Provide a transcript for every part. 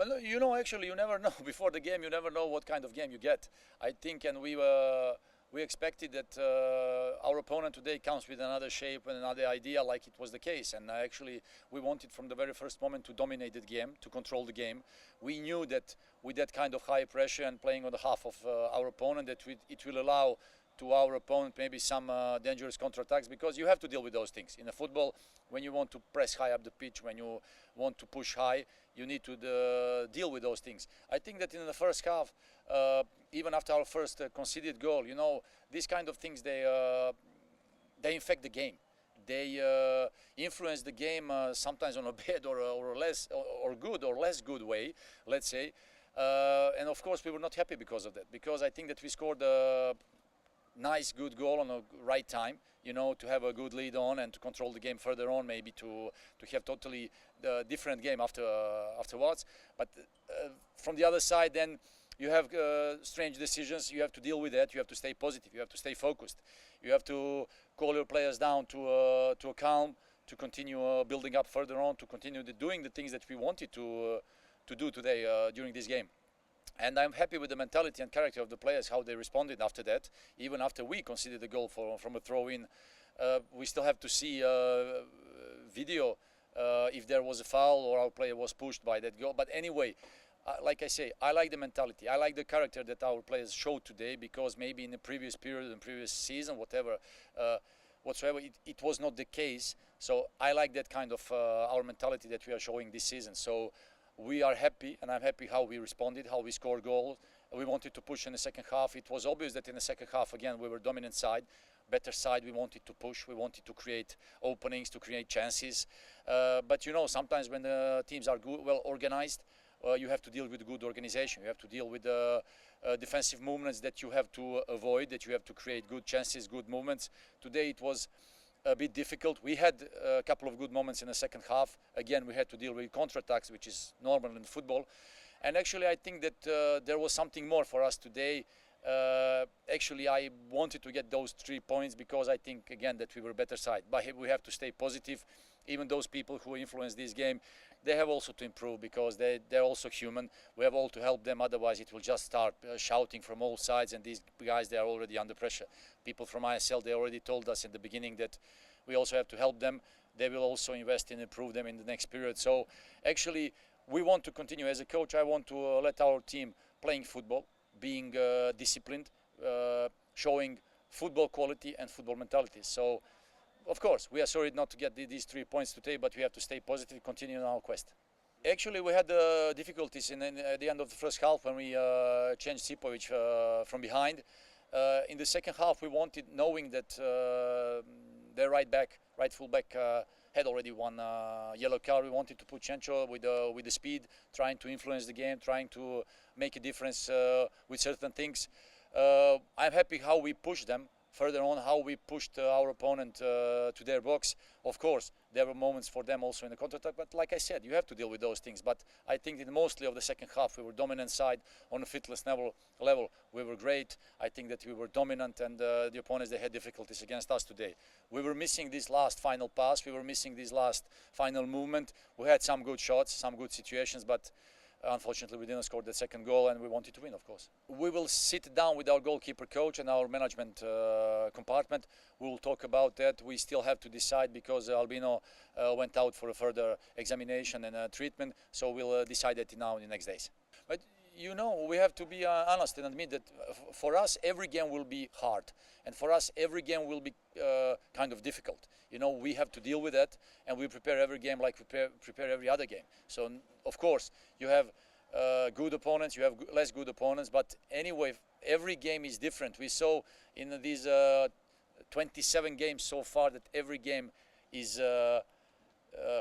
Well, you know, actually, you never know. Before the game, you never know what kind of game you get. I think, and we expected that our opponent today comes with another shape and another idea, like it was the case. And actually, we wanted from the very first moment to dominate the game, to control the game. We knew that with that kind of high pressure and playing on the half of our opponent, that it will allow to our opponent maybe some dangerous counterattacks, because you have to deal with those things. In a football, when you want to press high up the pitch, when you want to push high, you need to deal with those things. I think that in the first half, even after our first conceded goal, you know, these kind of things, they infect the game. They influence the game sometimes on a bad or less or good or less good way, let's say. And of course, we were not happy because of that, because I think that we scored nice, good goal on a right time, you know, to have a good lead on and to control the game further on, maybe to have totally different game afterwards. But from the other side, then you have strange decisions. You have to deal with that. You have to stay positive. You have to stay focused. You have to call your players down to a calm, to continue building up further on, to continue doing the things that we wanted to do today during this game. And I'm happy with the mentality and character of the players, how they responded after that. Even after we conceded the goal from a throw-in, we still have to see video if there was a foul or our player was pushed by that goal. But anyway, like I say, I like the mentality. I like the character that our players showed today, because maybe in the previous period, in previous season, whatever, whatsoever, it was not the case. So I like that kind of our mentality that we are showing this season. So we are happy, and I'm happy how we responded, how we scored goals. We wanted to push in the second half. It was obvious that in the second half, again, we were dominant side, better side. We wanted to push. We wanted to create openings, to create chances. But, you know, sometimes when the teams are good, well organized, you have to deal with good organization. You have to deal with the defensive movements that you have to avoid, that you have to create good chances, good movements. Today it was a bit difficult. We had a couple of good moments in the second half. Again, we had to deal with counterattacks, which is normal in football. And actually, I think that there was something more for us today. Actually, I wanted to get those 3 points, because I think, again, that we were better side. But we have to stay positive. Even those people who influence this game, they have also to improve, because they're also human. We have all to help them, otherwise it will just start shouting from all sides, and these guys, they are already under pressure. People from ISL, they already told us in the beginning that we also have to help them. They will also invest and improve them in the next period. So actually, we want to continue. As a coach, I want to let our team playing football, being disciplined, showing football quality and football mentality. So of course, we are sorry not to get these 3 points today, but we have to stay positive, continue on our quest. Actually, we had difficulties at the end of the first half when we changed Sipovic from behind. In the second half, we wanted, knowing that their right fullback had already one yellow card, we wanted to put Chencho with the speed, trying to influence the game, trying to make a difference with certain things. I'm happy how we pushed them further on, how we pushed our opponent to their box. Of course, there were moments for them also in the counter-attack, but like I said, you have to deal with those things. But I think in mostly of the second half, we were dominant side. On a fitness level, we were great. I think that we were dominant, and the opponents, they had difficulties against us today. We were missing this last final pass. We were missing this last final movement. We had some good shots, some good situations, but unfortunately, we didn't score the second goal, and we wanted to win, of course. We will sit down with our goalkeeper coach and our management compartment. We will talk about that. We still have to decide, because Albino went out for a further examination and treatment, so we'll decide that now in the next days. But you know, we have to be honest and admit that for us, every game will be hard. And for us, every game will be kind of difficult. You know, we have to deal with that, and we prepare every game like we prepare every other game. So, of course, you have good opponents, you have less good opponents, but anyway, every game is different. We saw in these 27 games so far that every game is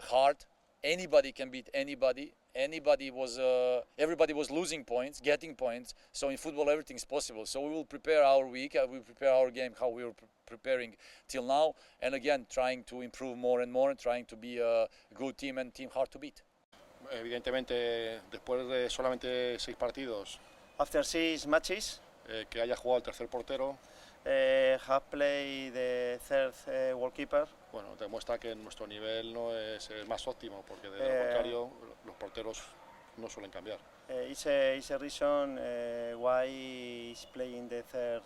hard. Anybody can beat anybody. Everybody was losing points, getting points. So in football, everything is possible. So we will prepare our week, we prepare our game how we were preparing till now, and again trying to improve more and more, and trying to be a good team and team hard to beat. Evidentemente, después de solamente 6 partidos, After 6 matches, que haya jugado el tercer portero, have played the third goalkeeper. bueno, demuestra que nuestro nivel no es el más óptimo, porque de lo contrario, los porteros no suelen cambiar. It's a reason why he's playing the third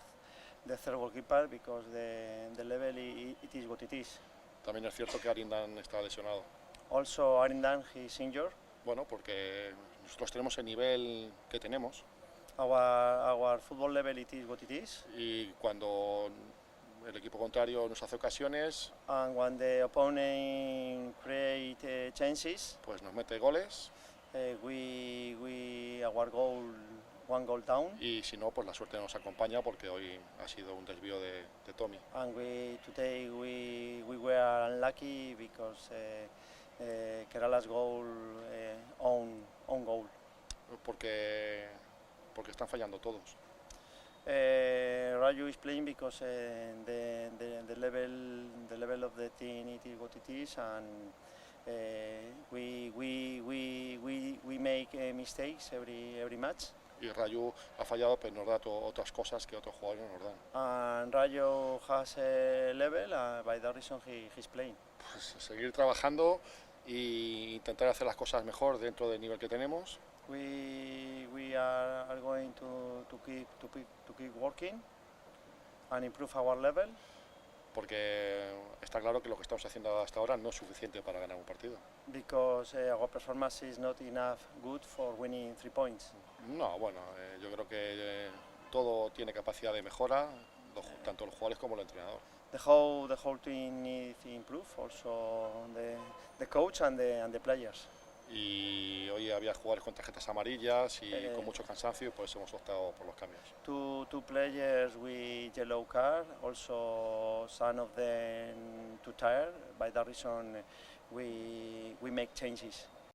goalkeeper, because the level it is what it is. También es cierto que Arindan está lesionado. Also, Arindan, he's injured. Bueno, porque nosotros tenemos el nivel que tenemos. Our football level it is what it is. Y cuando el equipo contrario nos hace ocasiones, And when the opponent create chances, pues nos mete goles, our goal, one goal down. y si no, pues la suerte nos acompaña, porque hoy ha sido un desvío de Tommy. And today we were unlucky because Kerala's goal own goal. Porque están fallando todos. Raju is playing because the level of the team it is what it is, and we make mistakes every match. Y Rayu ha fallado, pero nos da otras cosas que otros jugadores no nos dan. And Raju has a level, by that reason he's playing. Pues seguir trabajando e intentar hacer las cosas mejor dentro del nivel que tenemos. We are going to keep working and improve our level. Porque está claro que lo que estamos haciendo hasta ahora no es suficiente para ganar un partido. Because our performance is not enough good for winning 3 points. No, bueno, yo creo que todo tiene capacidad de mejora, tanto los jugadores como el entrenador. The whole team needs to improve, also the coach and the players. Y hoy había jugadores con tarjetas amarillas y con mucho cansancio, y pues hemos optado por los cambios. Two players with yellow card, also some of them too tired. By that reason, we make changes.